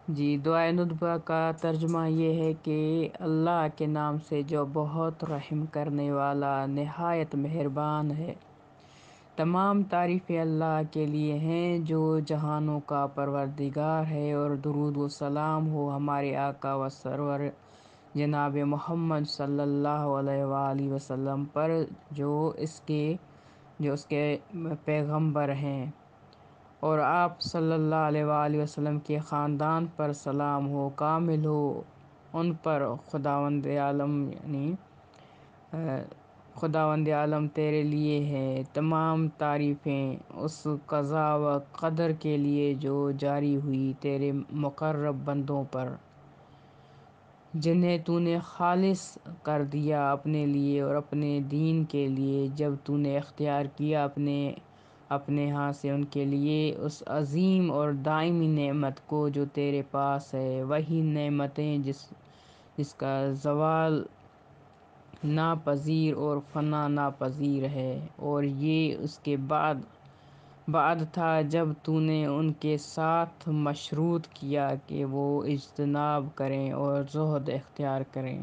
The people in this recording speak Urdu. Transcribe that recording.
جی، دعائے ندبہ کا ترجمہ یہ ہے کہ اللہ کے نام سے جو بہت رحم کرنے والا نہایت مہربان ہے۔ تمام تعریفیں اللہ کے لیے ہیں جو جہانوں کا پروردگار ہے، اور درود و سلام ہو ہمارے آقا و سرور جناب محمد صلی اللہ علیہ وآلہ وسلم پر، جو اس کے پیغمبر ہیں، اور آپ صلی اللہ علیہ وآلہ وسلم کے خاندان پر سلام ہو، کامل ہو ان پر۔ خداوند عالم تیرے لیے ہے تمام تعریفیں، اس قضا و قدر کے لیے جو جاری ہوئی تیرے مقرب بندوں پر، جنہیں تو نے خالص کر دیا اپنے لیے اور اپنے دین کے لیے، جب تو نے اختیار کیا اپنے ہاں سے ان کے لیے اس عظیم اور دائمی نعمت کو جو تیرے پاس ہے، وہی نعمتیں جس کا زوال ناپذیر اور فنا ناپذیر ہے، اور یہ اس کے بعد تھا جب تو نے ان کے ساتھ مشروط کیا کہ وہ اجتناب کریں اور زہد اختیار کریں۔